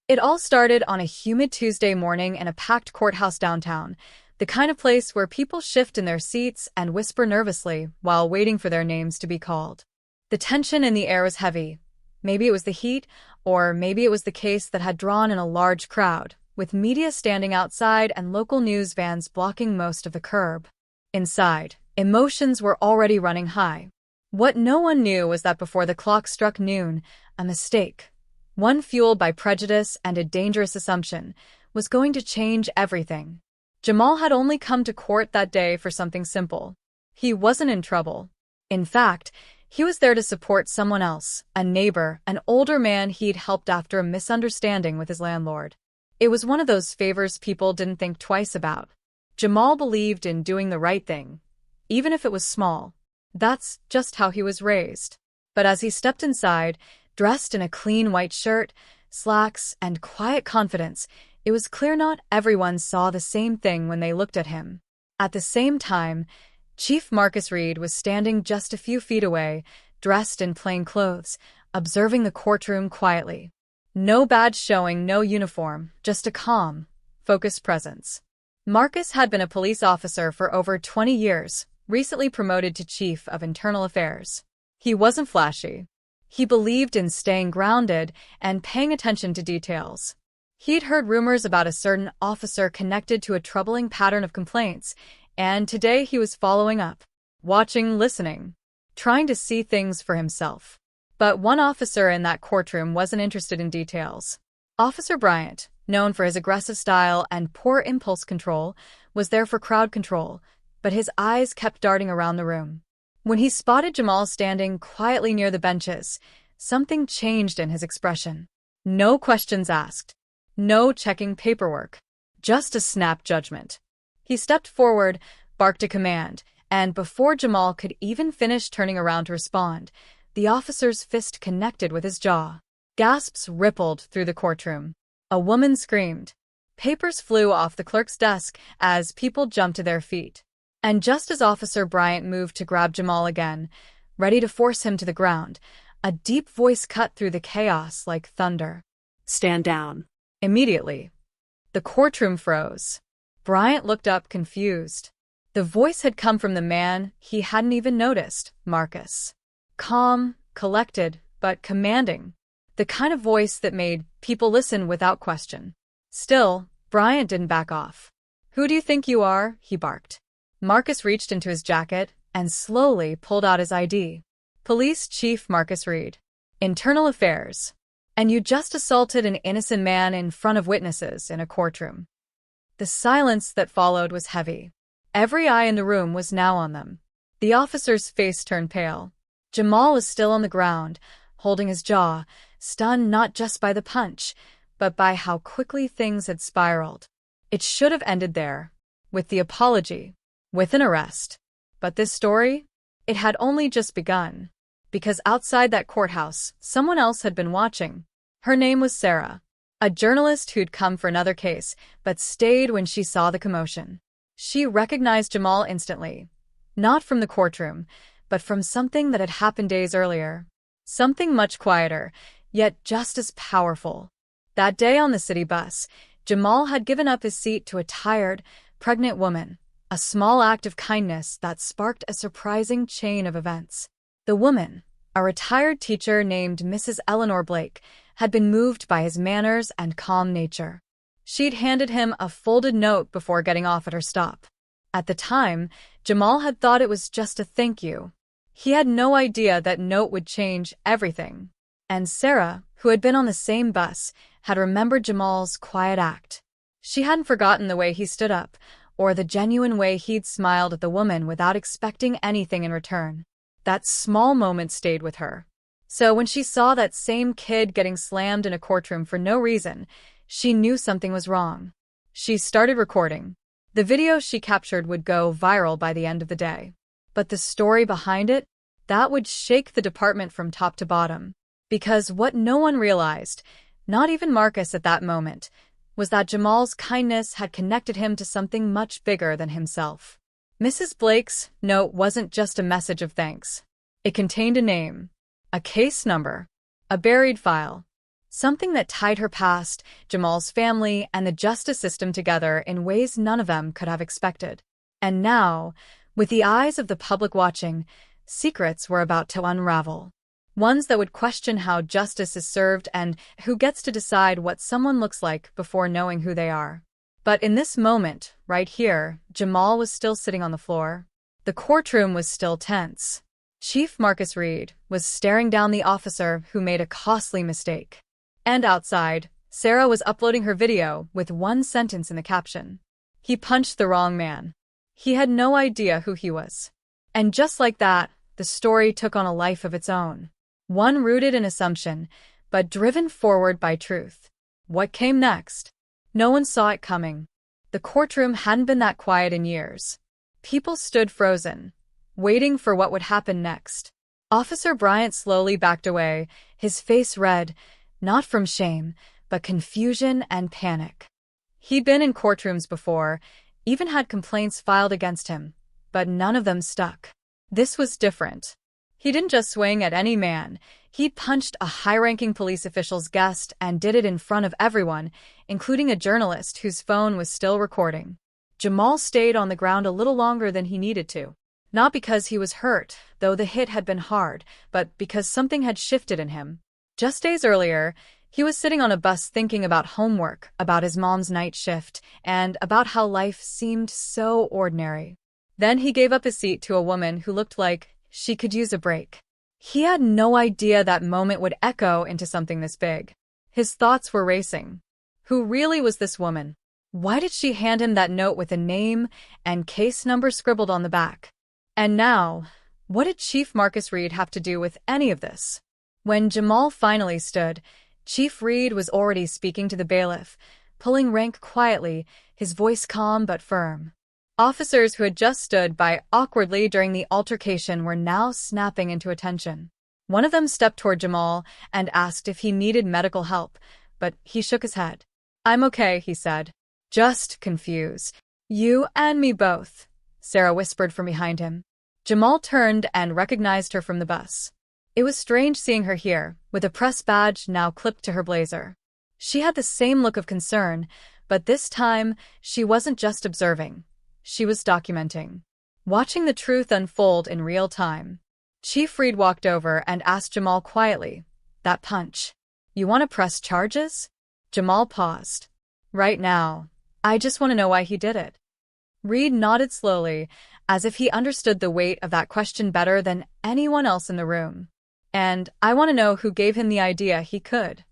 It all started on a humid Tuesday morning in a packed courthouse downtown, the kind of place where people shift in their seats and whisper nervously while waiting for their names to be called. The tension in the air was heavy. Maybe it was the heat, or maybe it was the case that had drawn in a large crowd, with media standing outside and local news vans blocking most of the curb. Inside, emotions were already running high. What no one knew was that before the clock struck noon, a mistake, one fueled by prejudice and a dangerous assumption, was going to change everything. Jamal had only come to court that day for something simple. He wasn't in trouble. In fact, he was there to support someone else, a neighbor, an older man he'd helped after a misunderstanding with his landlord. It was one of those favors people didn't think twice about. Jamal believed in doing the right thing, even if it was small. That's just how he was raised. But as he stepped inside, dressed in a clean white shirt, slacks, and quiet confidence, it was clear not everyone saw the same thing when they looked at him. At the same time, Chief Marcus Reed was standing just a few feet away, dressed in plain clothes, observing the courtroom quietly. No badge showing, no uniform, just a calm, focused presence. Marcus had been a police officer for over 20 years, recently promoted to Chief of Internal Affairs. He wasn't flashy. He believed in staying grounded and paying attention to details. He'd heard rumors about a certain officer connected to a troubling pattern of complaints, and today he was following up, watching, listening, trying to see things for himself. But one officer in that courtroom wasn't interested in details. Officer Bryant, known for his aggressive style and poor impulse control, was there for crowd control, but his eyes kept darting around the room. When he spotted Jamal standing quietly near the benches, something changed in his expression. No questions asked. No checking paperwork. Just a snap judgment. He stepped forward, barked a command, and before Jamal could even finish turning around to respond, the officer's fist connected with his jaw. Gasps rippled through the courtroom. A woman screamed. Papers flew off the clerk's desk as people jumped to their feet. And just as Officer Bryant moved to grab Jamal again, ready to force him to the ground, a deep voice cut through the chaos like thunder. Stand down. Immediately, the courtroom froze. Bryant looked up confused. The voice had come from the man he hadn't even noticed, Marcus. Calm, collected, but commanding. The kind of voice that made people listen without question. Still, Bryant didn't back off. Who do you think you are? He barked. Marcus reached into his jacket and slowly pulled out his ID. Police Chief Marcus Reed. Internal Affairs. And you just assaulted an innocent man in front of witnesses in a courtroom. The silence that followed was heavy. Every eye in the room was now on them. The officer's face turned pale. Jamal was still on the ground, holding his jaw, stunned not just by the punch, but by how quickly things had spiraled. It should have ended there, with the apology, with an arrest. But this story? It had only just begun. Because outside that courthouse, someone else had been watching. Her name was Sarah, a journalist who'd come for another case, but stayed when she saw the commotion. She recognized Jamal instantly, not from the courtroom, but from something that had happened days earlier. Something much quieter, yet just as powerful. That day on the city bus, Jamal had given up his seat to a tired, pregnant woman, a small act of kindness that sparked a surprising chain of events. The woman, a retired teacher named Mrs. Eleanor Blake, had been moved by his manners and calm nature. She'd handed him a folded note before getting off at her stop. At the time, Jamal had thought it was just a thank you. He had no idea that note would change everything. And Sarah, who had been on the same bus, had remembered Jamal's quiet act. She hadn't forgotten the way he stood up, or the genuine way he'd smiled at the woman without expecting anything in return. That small moment stayed with her. So when she saw that same kid getting slammed in a courtroom for no reason, she knew something was wrong. She started recording. The video she captured would go viral by the end of the day. But the story behind it, that would shake the department from top to bottom. Because what no one realized, not even Marcus at that moment, was that Jamal's kindness had connected him to something much bigger than himself. Mrs. Blake's note wasn't just a message of thanks. It contained a name, a case number, a buried file. Something that tied her past, Jamal's family, and the justice system together in ways none of them could have expected. And now, with the eyes of the public watching, secrets were about to unravel. Ones that would question how justice is served and who gets to decide what someone looks like before knowing who they are. But in this moment, right here, Jamal was still sitting on the floor. The courtroom was still tense. Chief Marcus Reed was staring down the officer who made a costly mistake. And outside, Sarah was uploading her video with one sentence in the caption. He punched the wrong man. He had no idea who he was. And just like that, the story took on a life of its own. One rooted in assumption, but driven forward by truth. What came next? No one saw it coming. The courtroom hadn't been that quiet in years. People stood frozen, waiting for what would happen next. Officer Bryant slowly backed away, his face red, not from shame, but confusion and panic. He'd been in courtrooms before, even had complaints filed against him, but none of them stuck. This was different. He didn't just swing at any man. He punched a high-ranking police official's guest and did it in front of everyone, including a journalist whose phone was still recording. Jamal stayed on the ground a little longer than he needed to. Not because he was hurt, though the hit had been hard, but because something had shifted in him. Just days earlier, he was sitting on a bus thinking about homework, about his mom's night shift, and about how life seemed so ordinary. Then he gave up his seat to a woman who looked like she could use a break. He had no idea that moment would echo into something this big. His thoughts were racing. Who really was this woman? Why did she hand him that note with a name and case number scribbled on the back? And now, what did Chief Marcus Reed have to do with any of this? When Jamal finally stood, Chief Reed was already speaking to the bailiff, pulling rank quietly, his voice calm but firm. Officers who had just stood by awkwardly during the altercation were now snapping into attention. One of them stepped toward Jamal and asked if he needed medical help, but he shook his head. "I'm okay," he said. "Just confused. You and me both," Sarah whispered from behind him. Jamal turned and recognized her from the bus. It was strange seeing her here, with a press badge now clipped to her blazer. She had the same look of concern, but this time she wasn't just observing. She was documenting, watching the truth unfold in real time. Chief Reed walked over and asked Jamal quietly, "That punch. You want to press charges?" Jamal paused. "Right now. I just want to know why he did it." Reed nodded slowly, as if he understood the weight of that question better than anyone else in the room. "And I want to know who gave him the idea he could."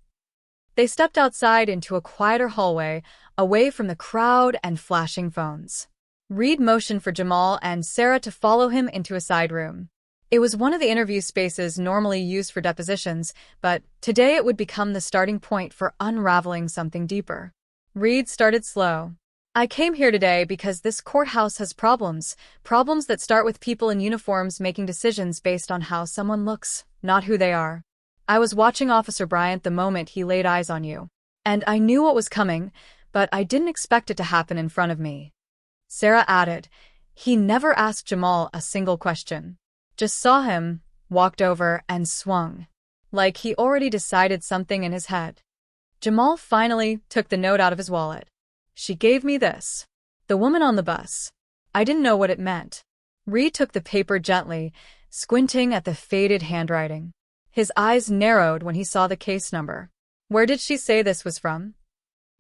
They stepped outside into a quieter hallway, away from the crowd and flashing phones. Reed motioned for Jamal and Sarah to follow him into a side room. It was one of the interview spaces normally used for depositions, but today it would become the starting point for unraveling something deeper. Reed started slow. "I came here today because this courthouse has problems that start with people in uniforms making decisions based on how someone looks, not who they are. I was watching Officer Bryant the moment he laid eyes on you, and I knew what was coming, but I didn't expect it to happen in front of me." Sarah added, "He never asked Jamal a single question. Just saw him, walked over, and swung. Like he already decided something in his head." Jamal finally took the note out of his wallet. "She gave me this. The woman on the bus. I didn't know what it meant." Reed took the paper gently, squinting at the faded handwriting. His eyes narrowed when he saw the case number. "Where did she say this was from?"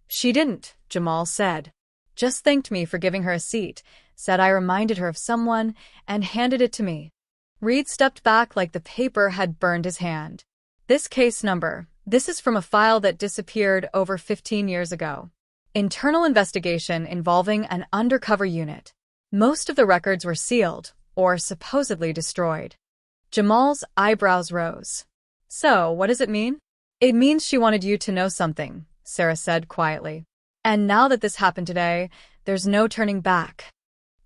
"She didn't," Jamal said. "Just thanked me for giving her a seat, said I reminded her of someone, and handed it to me." Reed stepped back like the paper had burned his hand. "This case number, this is from a file that disappeared over 15 years ago. Internal investigation involving an undercover unit. Most of the records were sealed, or supposedly destroyed." Jamal's eyebrows rose. "So, what does it mean?" "It means she wanted you to know something," Sarah said quietly. "And now that this happened today, there's no turning back."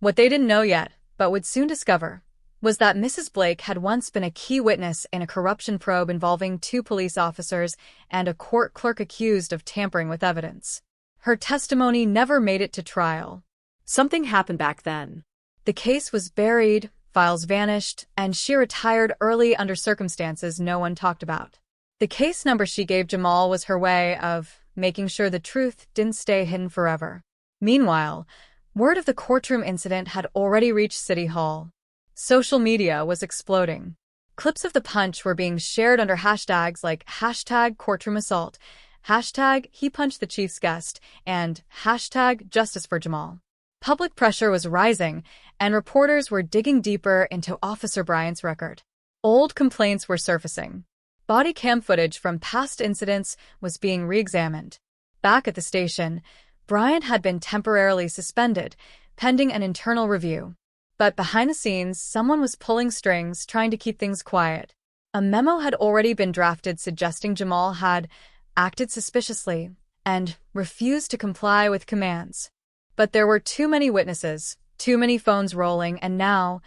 What they didn't know yet, but would soon discover, was that Mrs. Blake had once been a key witness in a corruption probe involving 2 police officers and a court clerk accused of tampering with evidence. Her testimony never made it to trial. Something happened back then. The case was buried, files vanished, and she retired early under circumstances no one talked about. The case number she gave Jamal was her way of making sure the truth didn't stay hidden forever. Meanwhile, word of the courtroom incident had already reached City Hall. Social media was exploding. Clips of the punch were being shared under hashtags like #CourtroomAssault, #HePunched-the-Chief's-Guest, and #JusticeForJamal. Public pressure was rising, and reporters were digging deeper into Officer Bryant's record. Old complaints were surfacing. Body cam footage from past incidents was being re-examined. Back at the station, Bryant had been temporarily suspended, pending an internal review. But behind the scenes, someone was pulling strings, trying to keep things quiet. A memo had already been drafted suggesting Jamal had acted suspiciously and refused to comply with commands. But there were too many witnesses, too many phones rolling, and now,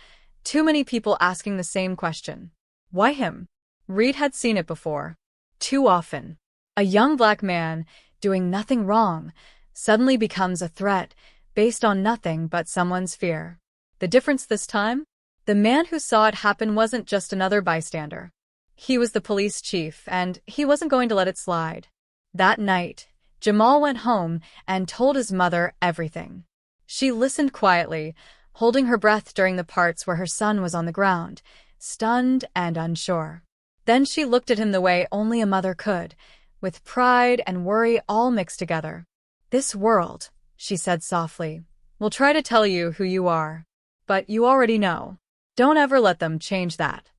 too many people asking the same question. Why him? Reed had seen it before. Too often. A young black man, doing nothing wrong, suddenly becomes a threat based on nothing but someone's fear. The difference this time? The man who saw it happen wasn't just another bystander. He was the police chief, and he wasn't going to let it slide. That night, Jamal went home and told his mother everything. She listened quietly, holding her breath during the parts where her son was on the ground, stunned and unsure. Then she looked at him the way only a mother could, with pride and worry all mixed together. "This world," she said softly, "will try to tell you who you are. But you already know. Don't ever let them change that."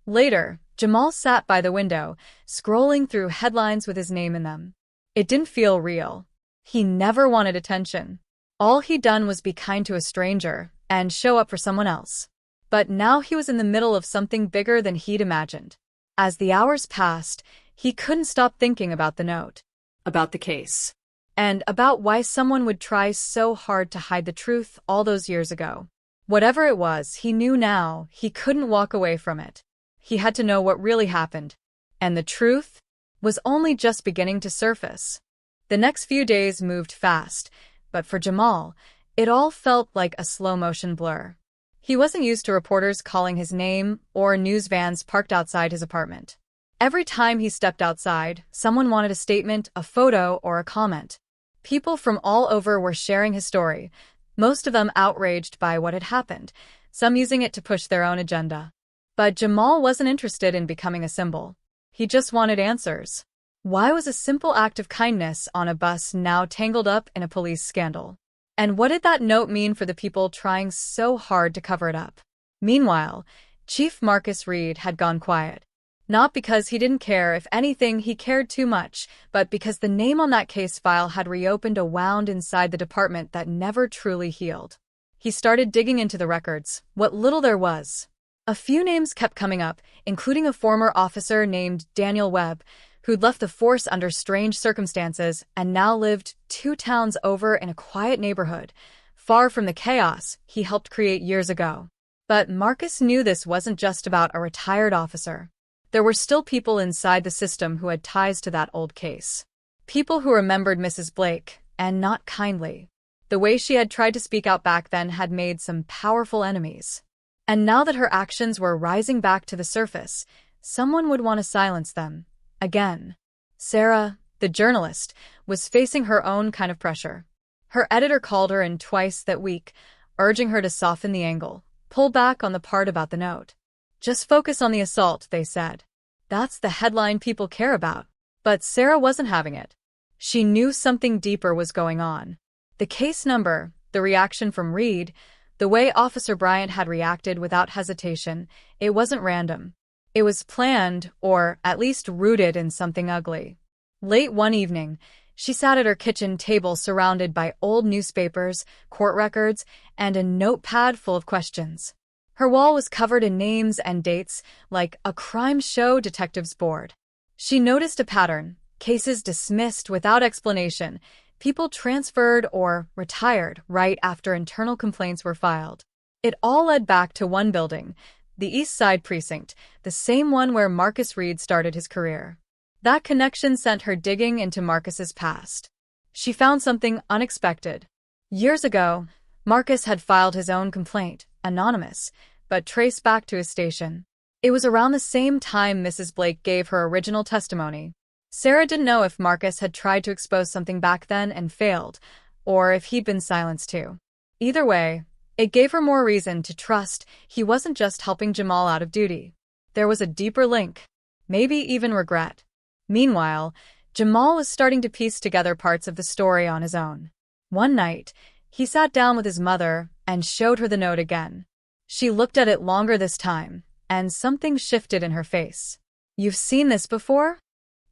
Later, Jamal sat by the window, scrolling through headlines with his name in them. It didn't feel real. He never wanted attention. All he'd done was be kind to a stranger and show up for someone else. But now he was in the middle of something bigger than he'd imagined. As the hours passed, he couldn't stop thinking about the note, about the case, and about why someone would try so hard to hide the truth all those years ago. Whatever it was, he knew now he couldn't walk away from it. He had to know what really happened. And the truth was only just beginning to surface. The next few days moved fast, but for Jamal, it all felt like a slow-motion blur. He wasn't used to reporters calling his name or news vans parked outside his apartment. Every time he stepped outside, someone wanted a statement, a photo, or a comment. People from all over were sharing his story, most of them outraged by what had happened, some using it to push their own agenda. But Jamal wasn't interested in becoming a symbol. He just wanted answers. Why was a simple act of kindness on a bus now tangled up in a police scandal? And what did that note mean for the people trying so hard to cover it up? Meanwhile, Chief Marcus Reed had gone quiet. Not because he didn't care. If anything, he cared too much, but because the name on that case file had reopened a wound inside the department that never truly healed. He started digging into the records, what little there was. A few names kept coming up, including a former officer named Daniel Webb, who'd left the force under strange circumstances and now lived 2 towns over in a quiet neighborhood, far from the chaos he helped create years ago. But Marcus knew this wasn't just about a retired officer. There were still people inside the system who had ties to that old case. People who remembered Mrs. Blake, and not kindly. The way she had tried to speak out back then had made some powerful enemies. And now that her actions were rising back to the surface, someone would want to silence them. Again. Sarah, the journalist, was facing her own kind of pressure. Her editor called her in twice that week, urging her to soften the angle, pull back on the part about the note. Just focus on the assault, they said. That's the headline people care about. But Sarah wasn't having it. She knew something deeper was going on. The case number, the reaction from Reed, the way Officer Bryant had reacted without hesitation, it wasn't random. It was planned, or at least rooted in something ugly. Late one evening, she sat at her kitchen table surrounded by old newspapers, court records, and a notepad full of questions. Her wall was covered in names and dates, like a crime show detective's board. She noticed a pattern: cases dismissed without explanation, people transferred or retired right after internal complaints were filed. It all led back to one building, the East Side Precinct, the same one where Marcus Reed started his career. That connection sent her digging into Marcus's past. She found something unexpected. Years ago, Marcus had filed his own complaint, anonymous, but traced back to his station. It was around the same time Mrs. Blake gave her original testimony. Sarah didn't know if Marcus had tried to expose something back then and failed, or if he'd been silenced too. Either way, it gave her more reason to trust he wasn't just helping Jamal out of duty. There was a deeper link, maybe even regret. Meanwhile, Jamal was starting to piece together parts of the story on his own. One night, he sat down with his mother and showed her the note again. She looked at it longer this time, and something shifted in her face. "You've seen this before?"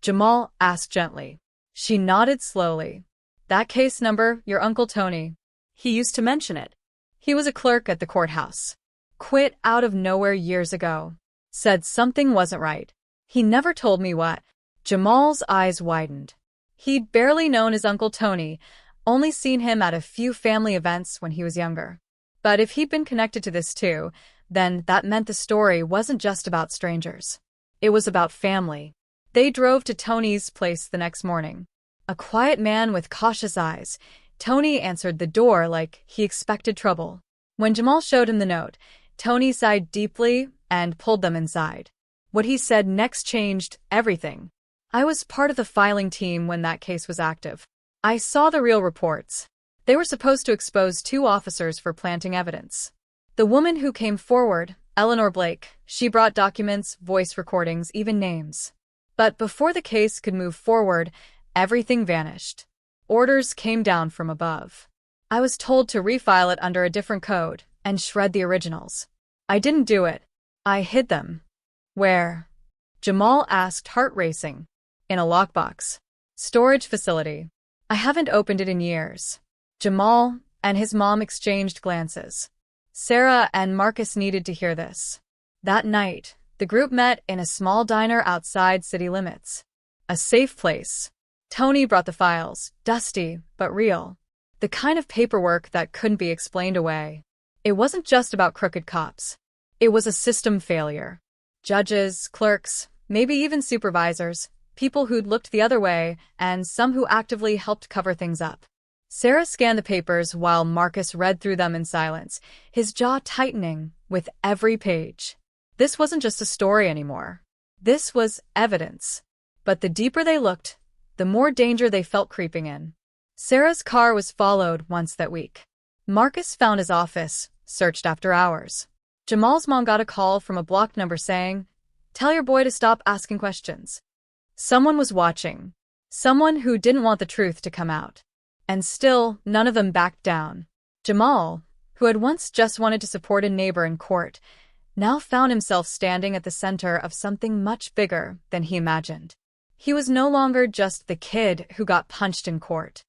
Jamal asked gently. She nodded slowly. "That case number, your Uncle Tony. He used to mention it. He was a clerk at the courthouse. Quit out of nowhere years ago. Said something wasn't right. He never told me what." Jamal's eyes widened. He'd barely known his Uncle Tony, only seen him at a few family events when he was younger. But if he'd been connected to this too, then that meant the story wasn't just about strangers. It was about family. They drove to Tony's place the next morning. A quiet man with cautious eyes, Tony answered the door like he expected trouble. When Jamal showed him the note, Tony sighed deeply and pulled them inside. What he said next changed everything. "I was part of the filing team when that case was active. I saw the real reports. They were supposed to expose 2 officers for planting evidence. The woman who came forward, Eleanor Blake, she brought documents, voice recordings, even names. But before the case could move forward, everything vanished. Orders came down from above. I was told to refile it under a different code and shred the originals. I didn't do it. I hid them." "Where?" Jamal asked, heart racing. "In a lockbox. Storage facility. I haven't opened it in years." Jamal and his mom exchanged glances. Sarah and Marcus needed to hear this. That night, the group met in a small diner outside city limits. A safe place. Tony brought the files, dusty but real. The kind of paperwork that couldn't be explained away. It wasn't just about crooked cops. It was a system failure. Judges, clerks, maybe even supervisors, people who'd looked the other way, and some who actively helped cover things up. Sarah scanned the papers while Marcus read through them in silence, his jaw tightening with every page. This wasn't just a story anymore. This was evidence. But the deeper they looked, the more danger they felt creeping in. Sarah's car was followed once that week. Marcus found his office, searched after hours. Jamal's mom got a call from a blocked number saying, "Tell your boy to stop asking questions." Someone was watching. Someone who didn't want the truth to come out. And still, none of them backed down. Jamal, who had once just wanted to support a neighbor in court, now found himself standing at the center of something much bigger than he imagined. He was no longer just the kid who got punched in court.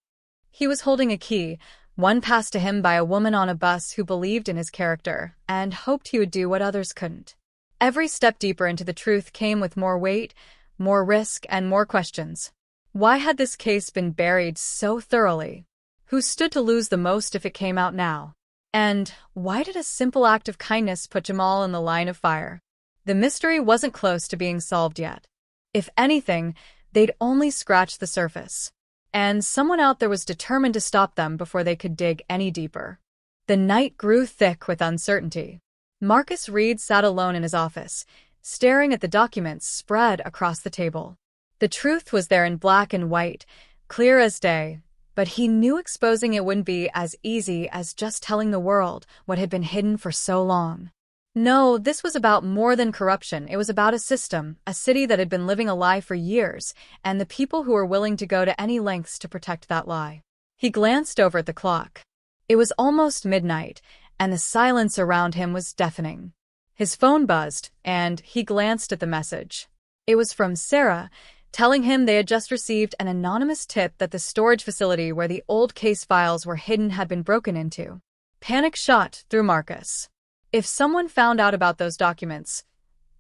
He was holding a key, one passed to him by a woman on a bus who believed in his character and hoped he would do what others couldn't. Every step deeper into the truth came with more weight, more risk, and more questions. Why had this case been buried so thoroughly? Who stood to lose the most if it came out now? And why did a simple act of kindness put Jamal in the line of fire? The mystery wasn't close to being solved yet. If anything, they'd only scratched the surface. And someone out there was determined to stop them before they could dig any deeper. The night grew thick with uncertainty. Marcus Reed sat alone in his office, staring at the documents spread across the table. The truth was there in black and white, clear as day, but he knew exposing it wouldn't be as easy as just telling the world what had been hidden for so long. No, this was about more than corruption. It was about a system, a city that had been living a lie for years, and the people who were willing to go to any lengths to protect that lie. He glanced over at the clock. It was almost midnight, and the silence around him was deafening. His phone buzzed, and he glanced at the message. It was from Sarah, telling him they had just received an anonymous tip that the storage facility where the old case files were hidden had been broken into. Panic shot through Marcus. If someone found out about those documents,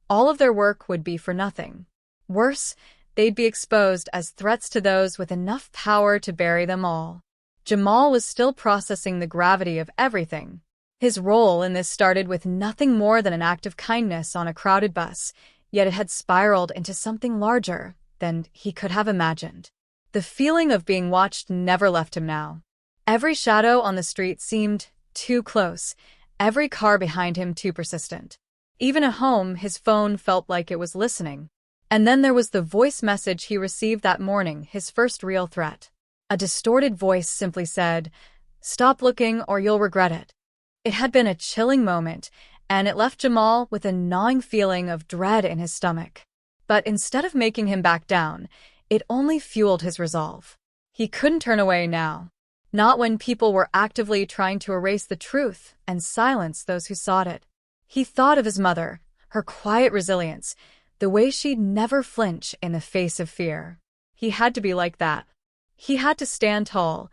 all of their work would be for nothing. Worse, they'd be exposed as threats to those with enough power to bury them all. Jamal was still processing the gravity of everything. His role in this started with nothing more than an act of kindness on a crowded bus, yet it had spiraled into something larger than he could have imagined. The feeling of being watched never left him now. Every shadow on the street seemed too close, every car behind him too persistent. Even at home, his phone felt like it was listening. And then there was the voice message he received that morning, his first real threat. A distorted voice simply said, "Stop looking or you'll regret it." It had been a chilling moment, and it left Jamal with a gnawing feeling of dread in his stomach. But instead of making him back down, it only fueled his resolve. He couldn't turn away now. Not when people were actively trying to erase the truth and silence those who sought it. He thought of his mother, her quiet resilience, the way she'd never flinch in the face of fear. He had to be like that. He had to stand tall,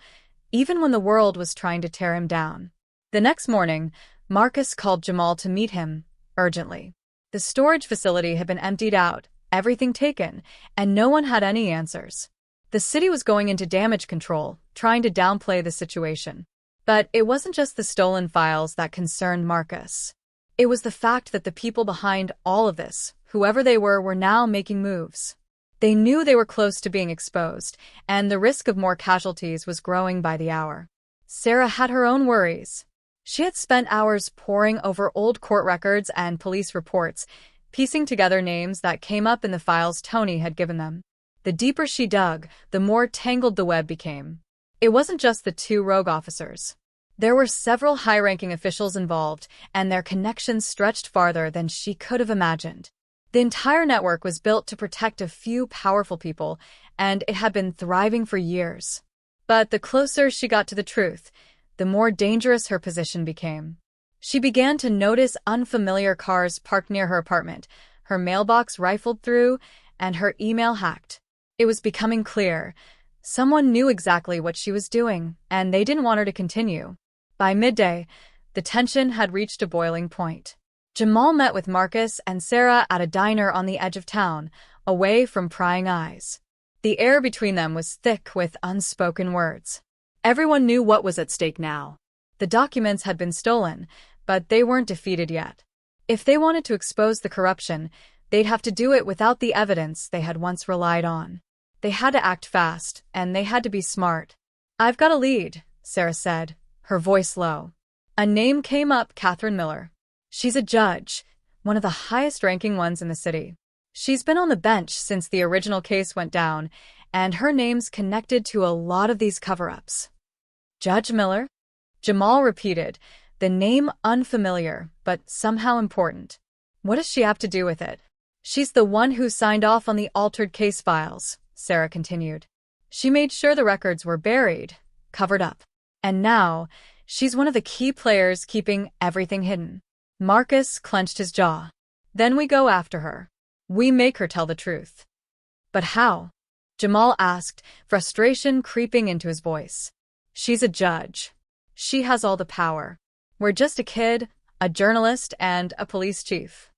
even when the world was trying to tear him down. The next morning, Marcus called Jamal to meet him, urgently. The storage facility had been emptied out, everything taken, and no one had any answers. The city was going into damage control, trying to downplay the situation. But it wasn't just the stolen files that concerned Marcus. It was the fact that the people behind all of this, whoever they were now making moves. They knew they were close to being exposed, and the risk of more casualties was growing by the hour. Sarah had her own worries. She had spent hours poring over old court records and police reports, piecing together names that came up in the files Tony had given them. The deeper she dug, the more tangled the web became. It wasn't just the two rogue officers. There were several high-ranking officials involved, and their connections stretched farther than she could have imagined. The entire network was built to protect a few powerful people, and it had been thriving for years. But the closer she got to the truth, the more dangerous her position became. She began to notice unfamiliar cars parked near her apartment, her mailbox rifled through, and her email hacked. It was becoming clear. Someone knew exactly what she was doing, and they didn't want her to continue. By midday, the tension had reached a boiling point. Jamal met with Marcus and Sarah at a diner on the edge of town, away from prying eyes. The air between them was thick with unspoken words. Everyone knew what was at stake now. The documents had been stolen, but they weren't defeated yet. If they wanted to expose the corruption, they'd have to do it without the evidence they had once relied on. They had to act fast, and they had to be smart. "I've got a lead," Sarah said, her voice low. A name came up, Catherine Miller. She's a judge, one of the highest-ranking ones in the city. She's been on the bench since the original case went down, and her name's connected to a lot of these cover-ups. "Judge Miller?" Jamal repeated, the name unfamiliar, but somehow important. "What does she have to do with it?" "She's the one who signed off on the altered case files," Sarah continued. "She made sure the records were buried, covered up. And now, she's one of the key players keeping everything hidden." Marcus clenched his jaw. "Then we go after her. We make her tell the truth." "But how?" Jamal asked, frustration creeping into his voice. "She's a judge. She has all the power. We're just a kid, a journalist, and a police chief.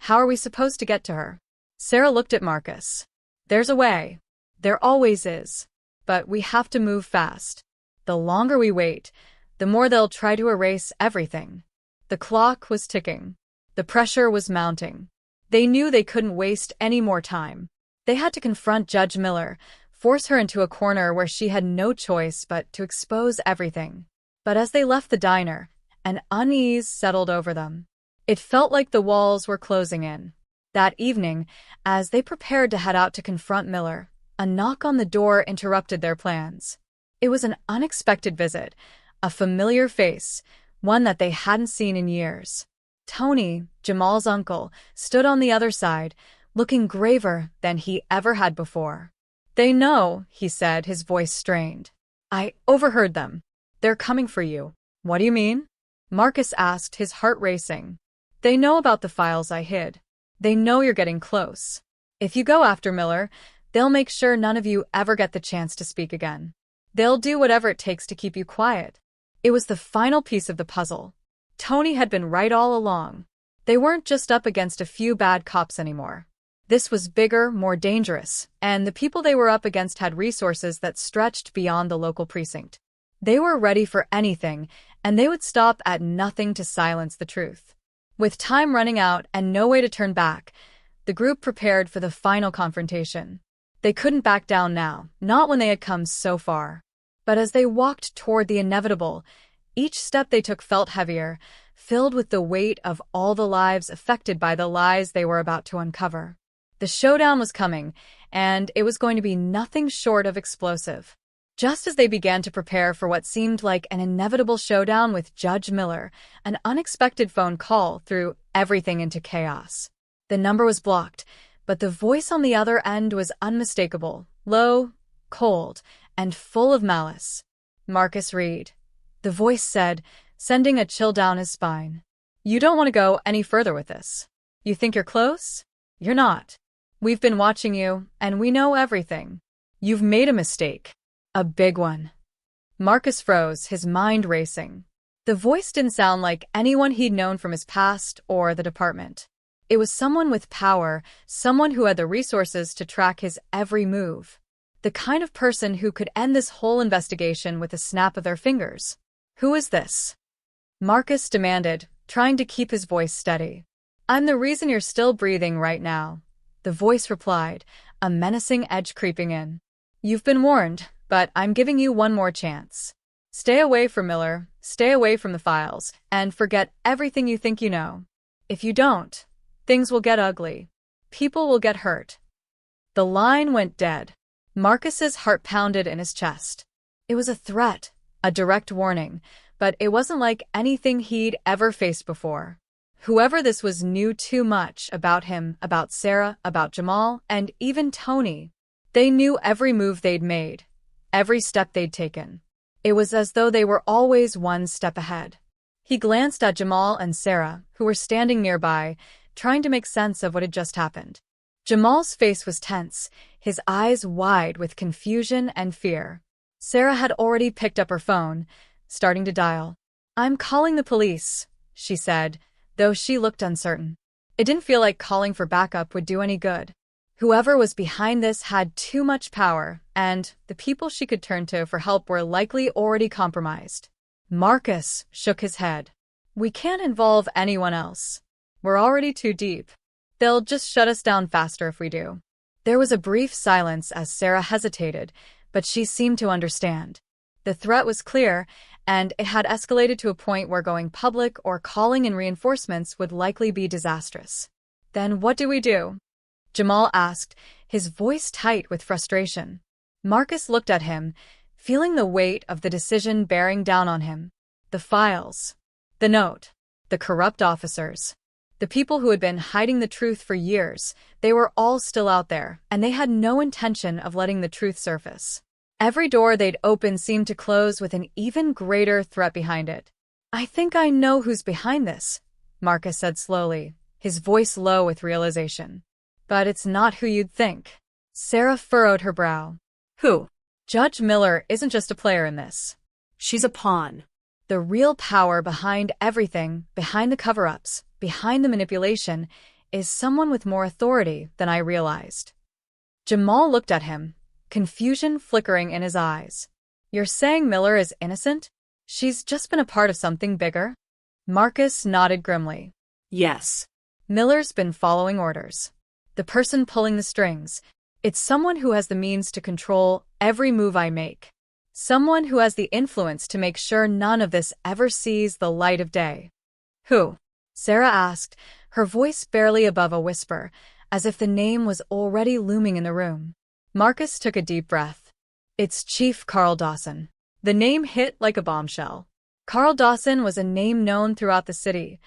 How are we supposed to get to her?" Sarah looked at Marcus. "There's a way. There always is. But we have to move fast. The longer we wait, the more they'll try to erase everything." The clock was ticking. The pressure was mounting. They knew they couldn't waste any more time. They had to confront Judge Miller, force her into a corner where she had no choice but to expose everything. But as they left the diner, an unease settled over them. It felt like the walls were closing in. That evening, as they prepared to head out to confront Miller, a knock on the door interrupted their plans. It was an unexpected visit, a familiar face, one that they hadn't seen in years. Tony, Jamal's uncle, stood on the other side, looking graver than he ever had before. "They know," he said, his voice strained. "I overheard them. They're coming for you." "What do you mean?" Marcus asked, his heart racing. "They know about the files I hid. They know you're getting close. If you go after Miller, they'll make sure none of you ever get the chance to speak again. They'll do whatever it takes to keep you quiet." It was the final piece of the puzzle. Tony had been right all along. They weren't just up against a few bad cops anymore. This was bigger, more dangerous, and the people they were up against had resources that stretched beyond the local precinct. They were ready for anything, and they would stop at nothing to silence the truth. With time running out and no way to turn back, the group prepared for the final confrontation. They couldn't back down now, not when they had come so far. But as they walked toward the inevitable, each step they took felt heavier, filled with the weight of all the lives affected by the lies they were about to uncover. The showdown was coming, and it was going to be nothing short of explosive. Just as they began to prepare for what seemed like an inevitable showdown with Judge Miller, an unexpected phone call threw everything into chaos. The number was blocked, but the voice on the other end was unmistakable, low, cold, and full of malice. "Marcus Reed," the voice said, sending a chill down his spine. "You don't want to go any further with this. You think you're close? You're not. We've been watching you, and we know everything. You've made a mistake. A big one." Marcus froze, his mind racing. The voice didn't sound like anyone he'd known from his past or the department. It was someone with power, someone who had the resources to track his every move. The kind of person who could end this whole investigation with a snap of their fingers. "Who is this?" Marcus demanded, trying to keep his voice steady. "I'm the reason you're still breathing right now," the voice replied, a menacing edge creeping in. "You've been warned, but I'm giving you one more chance. Stay away from Miller, stay away from the files, and forget everything you think you know. If you don't, things will get ugly. People will get hurt." The line went dead. Marcus's heart pounded in his chest. It was a threat, a direct warning, but it wasn't like anything he'd ever faced before. Whoever this was knew too much about him, about Sarah, about Jamal, and even Tony. They knew every move they'd made, every step they'd taken. It was as though they were always one step ahead. He glanced at Jamal and Sarah, who were standing nearby, trying to make sense of what had just happened. Jamal's face was tense, his eyes wide with confusion and fear. Sarah had already picked up her phone, starting to dial. "I'm calling the police," she said, though she looked uncertain. It didn't feel like calling for backup would do any good. Whoever was behind this had too much power, and the people she could turn to for help were likely already compromised. Marcus shook his head. "We can't involve anyone else. We're already too deep. They'll just shut us down faster if we do." There was a brief silence as Sarah hesitated, but she seemed to understand. The threat was clear, and it had escalated to a point where going public or calling in reinforcements would likely be disastrous. "Then what do we do?" Jamal asked, his voice tight with frustration. Marcus looked at him, feeling the weight of the decision bearing down on him. The files. The note. The corrupt officers. The people who had been hiding the truth for years, they were all still out there, and they had no intention of letting the truth surface. Every door they'd open seemed to close with an even greater threat behind it. "I think I know who's behind this," Marcus said slowly, his voice low with realization. "But it's not who you'd think." Sarah furrowed her brow. "Who?" "Judge Miller isn't just a player in this. She's a pawn." The real power behind everything, behind the cover-ups, behind the manipulation, is someone with more authority than I realized. Jamal looked at him, confusion flickering in his eyes. "You're saying Miller is innocent? She's just been a part of something bigger?" Marcus nodded grimly. "Yes." "Miller's been following orders. The person pulling the strings. It's someone who has the means to control every move I make. Someone who has the influence to make sure none of this ever sees the light of day." "Who?" Sarah asked, her voice barely above a whisper, as if the name was already looming in the room. Marcus took a deep breath. "It's Chief Carl Dawson." The name hit like a bombshell. Carl Dawson was a name known throughout the city.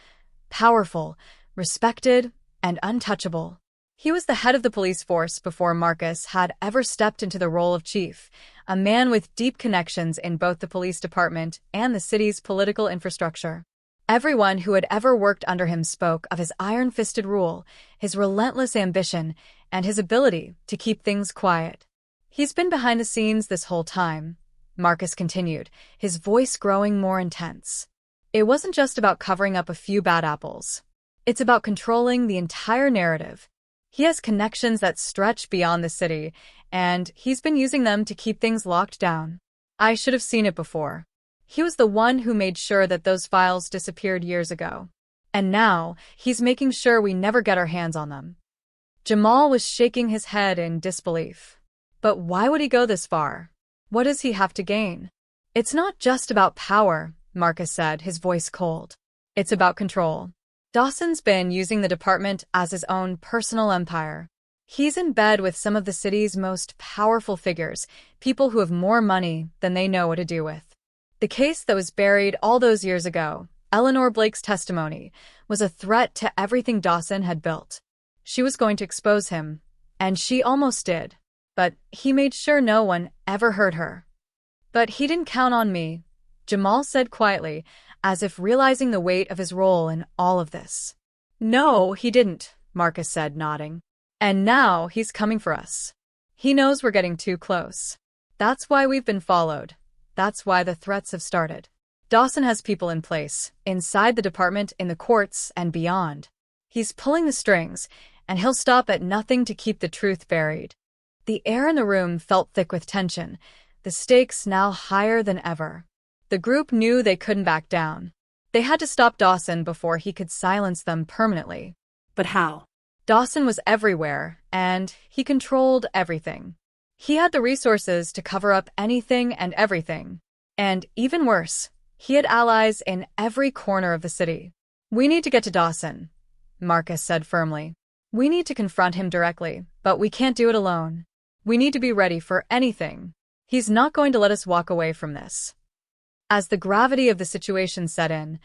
Powerful, respected, and untouchable. He was the head of the police force before Marcus had ever stepped into the role of chief, a man with deep connections in both the police department and the city's political infrastructure. Everyone who had ever worked under him spoke of his iron-fisted rule, his relentless ambition, and his ability to keep things quiet. "He's been behind the scenes this whole time," Marcus continued, his voice growing more intense. "It wasn't just about covering up a few bad apples. It's about controlling the entire narrative. He has connections that stretch beyond the city, and he's been using them to keep things locked down. I should have seen it before. He was the one who made sure that those files disappeared years ago. And now, he's making sure we never get our hands on them." Jamal was shaking his head in disbelief. But why would he go this far? What does he have to gain? "It's not just about power," Marcus said, his voice cold. It's about control. Dawson's been using the department as his own personal empire. He's in bed with some of the city's most powerful figures, people who have more money than they know what to do with. The case that was buried all those years ago, Eleanor Blake's testimony, was a threat to everything Dawson had built. She was going to expose him, and she almost did. But he made sure no one ever heard her. But he didn't count on me, Jamal said quietly, as if realizing the weight of his role in all of this. No, he didn't, Marcus said, nodding. And now he's coming for us. He knows we're getting too close. That's why we've been followed. That's why the threats have started. Dawson has people in place, inside the department, in the courts, and beyond. He's pulling the strings, and he'll stop at nothing to keep the truth buried. The air in the room felt thick with tension, the stakes now higher than ever. The group knew they couldn't back down. They had to stop Dawson before he could silence them permanently. But how? Dawson was everywhere, and he controlled everything. He had the resources to cover up anything and everything. And even worse, he had allies in every corner of the city. We need to get to Dawson, Marcus said firmly. We need to confront him directly, but we can't do it alone. We need to be ready for anything. He's not going to let us walk away from this. As the gravity of the situation set in,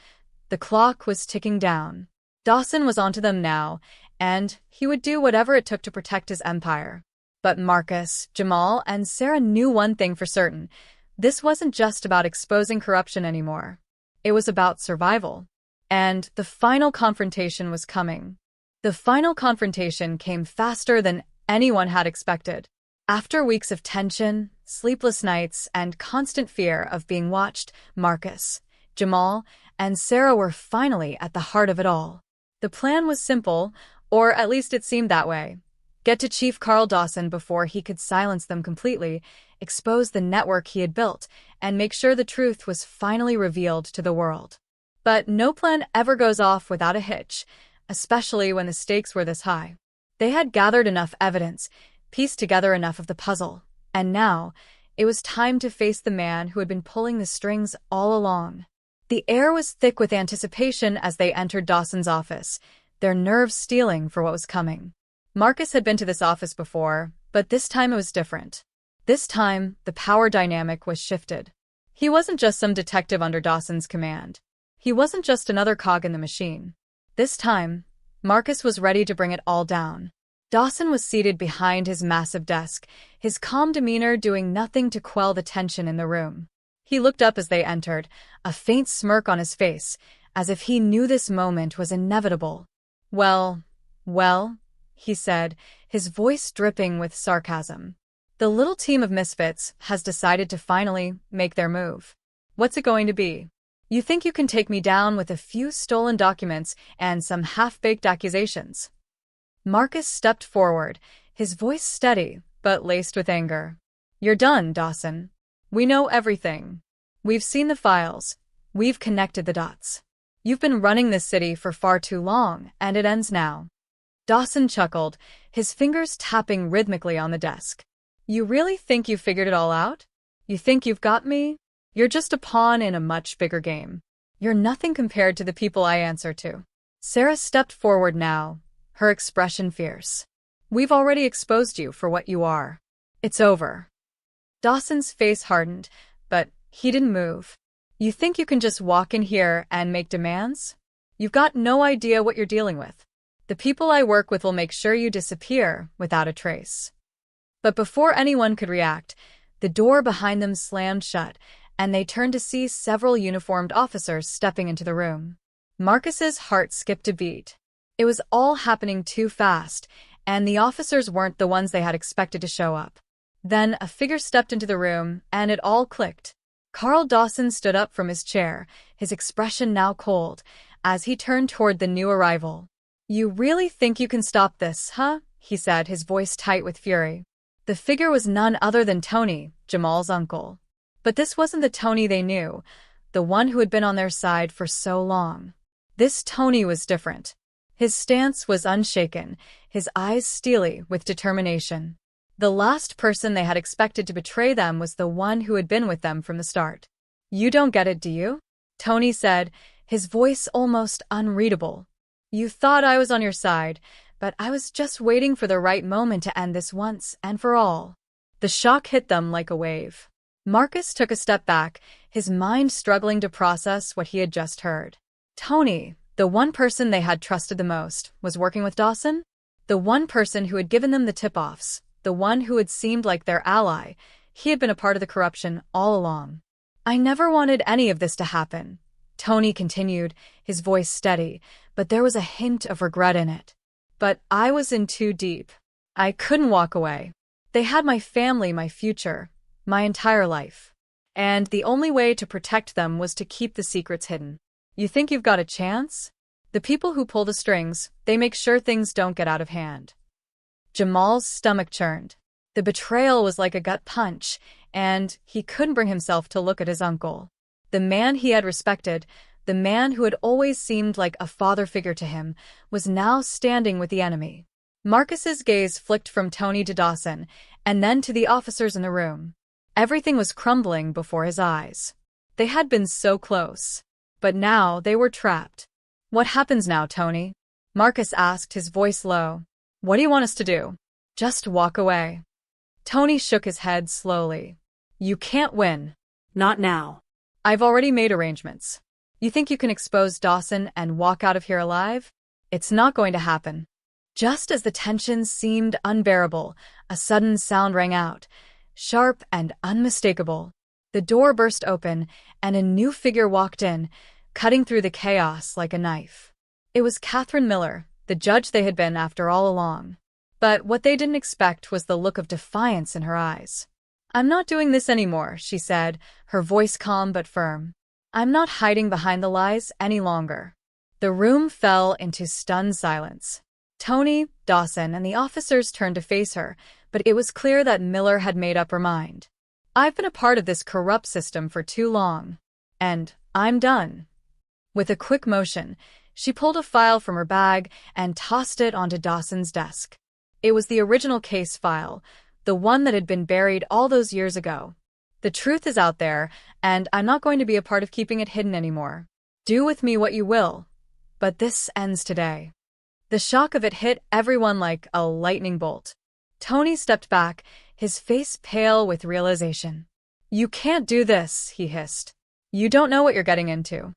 the clock was ticking down. Dawson was onto them now, and he would do whatever it took to protect his empire. But Marcus, Jamal, and Sarah knew one thing for certain. This wasn't just about exposing corruption anymore. It was about survival. And the final confrontation was coming. The final confrontation came faster than anyone had expected. After weeks of tension, sleepless nights, and constant fear of being watched, Marcus, Jamal, and Sarah were finally at the heart of it all. The plan was simple, or at least it seemed that way. Get to Chief Carl Dawson before he could silence them completely, expose the network he had built, and make sure the truth was finally revealed to the world. But no plan ever goes off without a hitch, especially when the stakes were this high. They had gathered enough evidence, pieced together enough of the puzzle, and now it was time to face the man who had been pulling the strings all along. The air was thick with anticipation as they entered Dawson's office, their nerves steeling for what was coming. Marcus had been to this office before, but this time it was different. This time, the power dynamic was shifted. He wasn't just some detective under Dawson's command. He wasn't just another cog in the machine. This time, Marcus was ready to bring it all down. Dawson was seated behind his massive desk, his calm demeanor doing nothing to quell the tension in the room. He looked up as they entered, a faint smirk on his face, as if he knew this moment was inevitable. Well, he said, his voice dripping with sarcasm. The little team of misfits has decided to finally make their move. What's it going to be? You think you can take me down with a few stolen documents and some half-baked accusations? Marcus stepped forward, his voice steady, but laced with anger. You're done, Dawson. We know everything. We've seen the files. We've connected the dots. You've been running this city for far too long, and it ends now. Dawson chuckled, his fingers tapping rhythmically on the desk. You really think you figured it all out? You think you've got me? You're just a pawn in a much bigger game. You're nothing compared to the people I answer to. Sarah stepped forward now, her expression fierce. We've already exposed you for what you are. It's over. Dawson's face hardened, but he didn't move. You think you can just walk in here and make demands? You've got no idea what you're dealing with. The people I work with will make sure you disappear without a trace. But before anyone could react, the door behind them slammed shut, and they turned to see several uniformed officers stepping into the room. Marcus's heart skipped a beat. It was all happening too fast, and the officers weren't the ones they had expected to show up. Then a figure stepped into the room, and it all clicked. Carl Dawson stood up from his chair, his expression now cold, as he turned toward the new arrival. You really think you can stop this, huh? He said, his voice tight with fury. The figure was none other than Tony, Jamal's uncle. But this wasn't the Tony they knew, the one who had been on their side for so long. This Tony was different. His stance was unshaken, his eyes steely with determination. The last person they had expected to betray them was the one who had been with them from the start. You don't get it, do you? Tony said, his voice almost unreadable. "You thought I was on your side, but I was just waiting for the right moment to end this once and for all." The shock hit them like a wave. Marcus took a step back, his mind struggling to process what he had just heard. Tony, the one person they had trusted the most, was working with Dawson? The one person who had given them the tip-offs, the one who had seemed like their ally, he had been a part of the corruption all along. "I never wanted any of this to happen," Tony continued, his voice steady, but there was a hint of regret in it. "But I was in too deep. I couldn't walk away. They had my family, my future, my entire life. And the only way to protect them was to keep the secrets hidden. You think you've got a chance? The people who pull the strings, they make sure things don't get out of hand." Jamal's stomach churned. The betrayal was like a gut punch, and he couldn't bring himself to look at his uncle. The man he had respected, the man who had always seemed like a father figure to him, was now standing with the enemy. Marcus's gaze flicked from Tony to Dawson, and then to the officers in the room. Everything was crumbling before his eyes. They had been so close. But now they were trapped. "What happens now, Tony?" Marcus asked, his voice low. "What do you want us to do?" "Just walk away." Tony shook his head slowly. "You can't win." Not now. "I've already made arrangements. You think you can expose Dawson and walk out of here alive? It's not going to happen." Just as the tension seemed unbearable, a sudden sound rang out, sharp and unmistakable. The door burst open, and a new figure walked in, cutting through the chaos like a knife. It was Catherine Miller, the judge they had been after all along. But what they didn't expect was the look of defiance in her eyes. "I'm not doing this anymore," she said, her voice calm but firm. "I'm not hiding behind the lies any longer." The room fell into stunned silence. Tony, Dawson, and the officers turned to face her, but it was clear that Miller had made up her mind. "I've been a part of this corrupt system for too long. And I'm done." With a quick motion, she pulled a file from her bag and tossed it onto Dawson's desk. It was the original case file, the one that had been buried all those years ago. "The truth is out there, and I'm not going to be a part of keeping it hidden anymore. Do with me what you will. But this ends today." The shock of it hit everyone like a lightning bolt. Tony stepped back, his face pale with realization. "You can't do this," he hissed. "You don't know what you're getting into."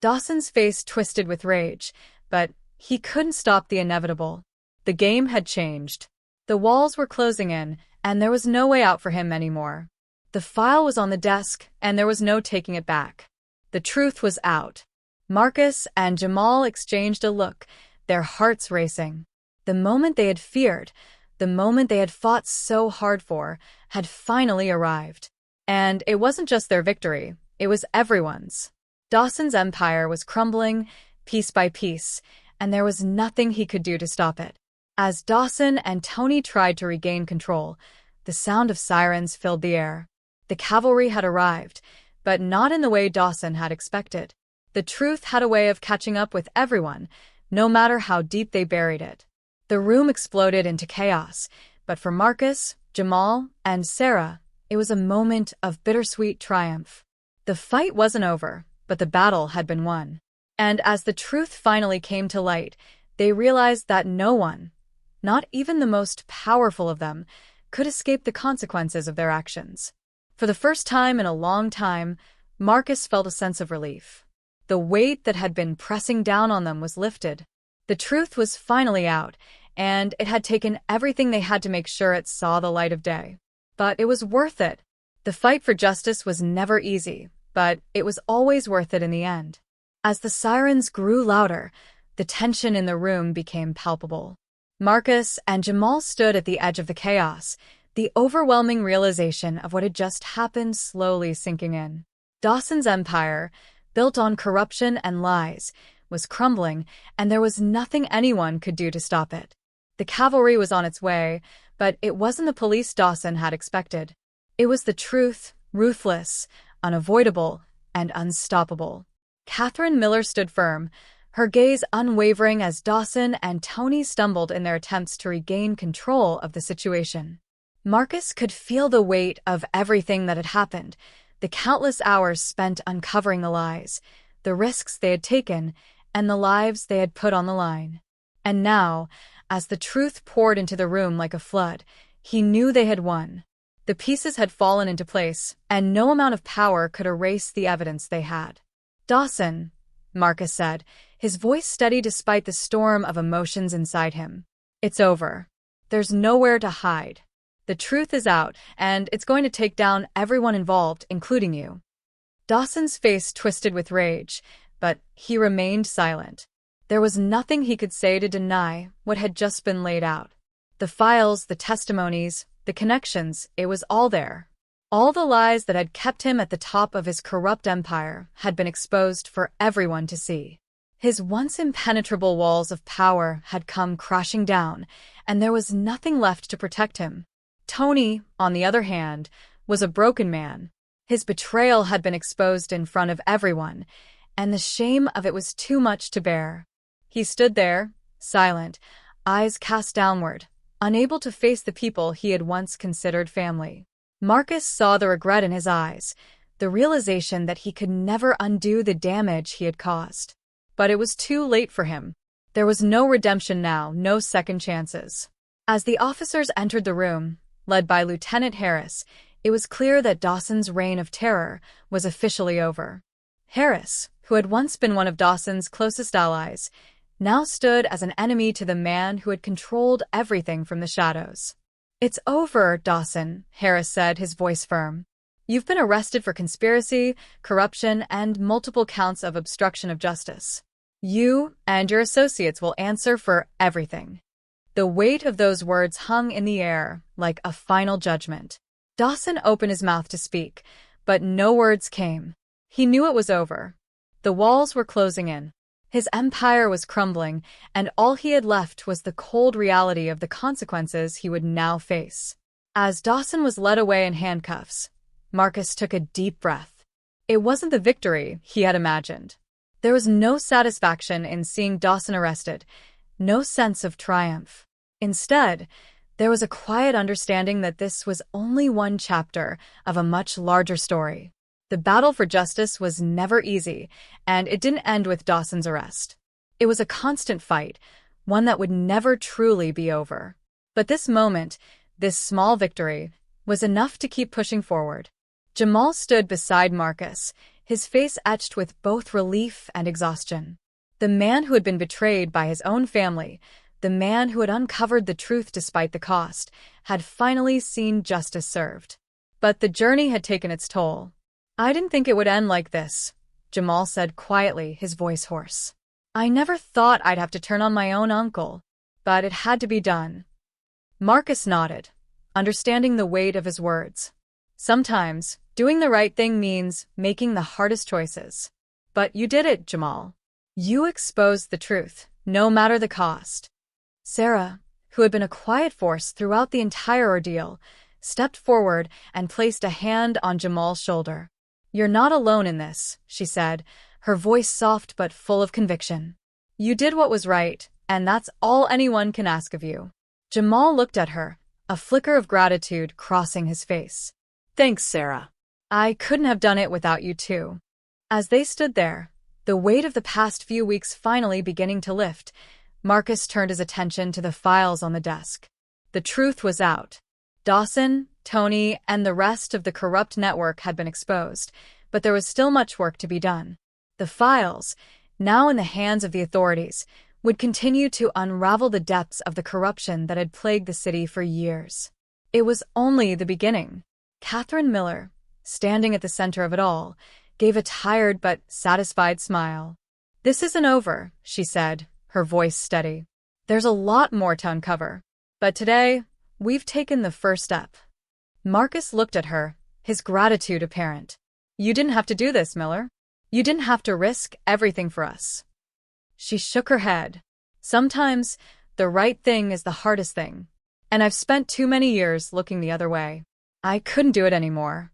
Dawson's face twisted with rage, but he couldn't stop the inevitable. The game had changed. The walls were closing in, and there was no way out for him anymore. The file was on the desk, and there was no taking it back. The truth was out. Marcus and Jamal exchanged a look, their hearts racing. The moment they had feared, the moment they had fought so hard for, had finally arrived. And it wasn't just their victory, it was everyone's. Dawson's empire was crumbling, piece by piece, and there was nothing he could do to stop it. As Dawson and Tony tried to regain control, the sound of sirens filled the air. The cavalry had arrived, but not in the way Dawson had expected. The truth had a way of catching up with everyone, no matter how deep they buried it. The room exploded into chaos, but for Marcus, Jamal, and Sarah, it was a moment of bittersweet triumph. The fight wasn't over, but the battle had been won. And as the truth finally came to light, they realized that no one, not even the most powerful of them, could escape the consequences of their actions. For the first time in a long time, Marcus felt a sense of relief. The weight that had been pressing down on them was lifted. The truth was finally out, and it had taken everything they had to make sure it saw the light of day. But it was worth it. The fight for justice was never easy, but it was always worth it in the end. As the sirens grew louder, the tension in the room became palpable. Marcus and Jamal stood at the edge of the chaos, the overwhelming realization of what had just happened slowly sinking in. Dawson's empire, built on corruption and lies, was crumbling, and there was nothing anyone could do to stop it. The cavalry was on its way, but it wasn't the police Dawson had expected. It was the truth, ruthless, unavoidable, and unstoppable. Catherine Miller stood firm, her gaze unwavering as Dawson and Tony stumbled in their attempts to regain control of the situation. Marcus could feel the weight of everything that had happened, the countless hours spent uncovering the lies, the risks they had taken, and the lives they had put on the line. And now, as the truth poured into the room like a flood, he knew they had won. The pieces had fallen into place, and no amount of power could erase the evidence they had. "Dawson," Marcus said, his voice steady despite the storm of emotions inside him. "It's over. There's nowhere to hide. The truth is out, and it's going to take down everyone involved, including you." Dawson's face twisted with rage, but he remained silent. There was nothing he could say to deny what had just been laid out. The files, the testimonies, the connections, it was all there. All the lies that had kept him at the top of his corrupt empire had been exposed for everyone to see. His once impenetrable walls of power had come crashing down, and there was nothing left to protect him. Tony, on the other hand, was a broken man. His betrayal had been exposed in front of everyone, and the shame of it was too much to bear. He stood there, silent, eyes cast downward, unable to face the people he had once considered family. Marcus saw the regret in his eyes, the realization that he could never undo the damage he had caused. But it was too late for him. There was no redemption now, no second chances. As the officers entered the room, led by Lieutenant Harris, it was clear that Dawson's reign of terror was officially over. Harris, who had once been one of Dawson's closest allies, now stood as an enemy to the man who had controlled everything from the shadows. "It's over, Dawson," Harris said, his voice firm. "You've been arrested for conspiracy, corruption, and multiple counts of obstruction of justice. You and your associates will answer for everything." The weight of those words hung in the air like a final judgment. Dawson opened his mouth to speak, but no words came. He knew it was over. The walls were closing in. His empire was crumbling, and all he had left was the cold reality of the consequences he would now face. As Dawson was led away in handcuffs, Marcus took a deep breath. It wasn't the victory he had imagined. There was no satisfaction in seeing Dawson arrested, no sense of triumph. Instead, there was a quiet understanding that this was only one chapter of a much larger story. The battle for justice was never easy, and it didn't end with Dawson's arrest. It was a constant fight, one that would never truly be over. But this moment, this small victory, was enough to keep pushing forward. Jamal stood beside Marcus, his face etched with both relief and exhaustion. The man who had been betrayed by his own family, the man who had uncovered the truth despite the cost, had finally seen justice served. But the journey had taken its toll. "I didn't think it would end like this," Jamal said quietly, his voice hoarse. "I never thought I'd have to turn on my own uncle, but it had to be done." Marcus nodded, understanding the weight of his words. Sometimes, doing the right thing means making the hardest choices. But you did it, Jamal. You exposed the truth, no matter the cost. Sarah, who had been a quiet force throughout the entire ordeal, stepped forward and placed a hand on Jamal's shoulder. "You're not alone in this," she said, her voice soft but full of conviction. "You did what was right, and that's all anyone can ask of you." Jamal looked at her, a flicker of gratitude crossing his face. "Thanks, Sarah. "I couldn't have done it without you too." As they stood there, the weight of the past few weeks finally beginning to lift, Marcus turned his attention to the files on the desk. The truth was out. Dawson, Tony, and the rest of the corrupt network had been exposed, but there was still much work to be done. The files, now in the hands of the authorities, would continue to unravel the depths of the corruption that had plagued the city for years. It was only the beginning. Catherine Miller, standing at the center of it all, gave a tired but satisfied smile. "This isn't over," she said, her voice steady. "There's a lot more to uncover. But today, we've taken the first step." Marcus looked at her, his gratitude apparent. "You didn't have to do this, Miller. You didn't have to risk everything for us." She shook her head. "Sometimes, the right thing is the hardest thing. And I've spent too many years looking the other way. I couldn't do it anymore."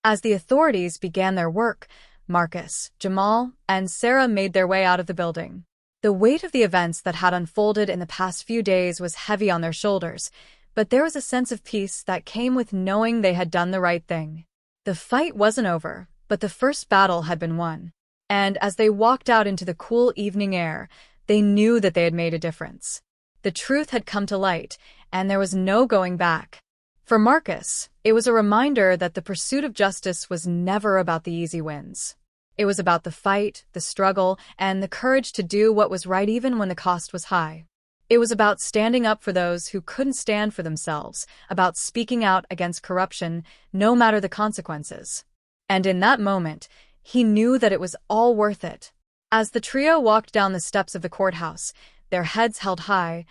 As the authorities began their work, Marcus, Jamal, and Sarah made their way out of the building. The weight of the events that had unfolded in the past few days was heavy on their shoulders, but there was a sense of peace that came with knowing they had done the right thing. The fight wasn't over, but the first battle had been won. And as they walked out into the cool evening air, they knew that they had made a difference. The truth had come to light, and there was no going back. For Marcus, it was a reminder that the pursuit of justice was never about the easy wins. It was about the fight, the struggle, and the courage to do what was right even when the cost was high. It was about standing up for those who couldn't stand for themselves, about speaking out against corruption, no matter the consequences. And in that moment, he knew that it was all worth it. As the trio walked down the steps of the courthouse, their heads held high,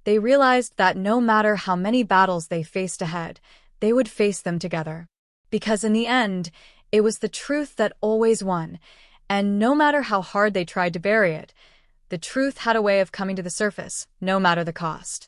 they realized that no matter how many battles they faced ahead, they would face them together. Because in the end, it was the truth that always won, and no matter how hard they tried to bury it, the truth had a way of coming to the surface, no matter the cost.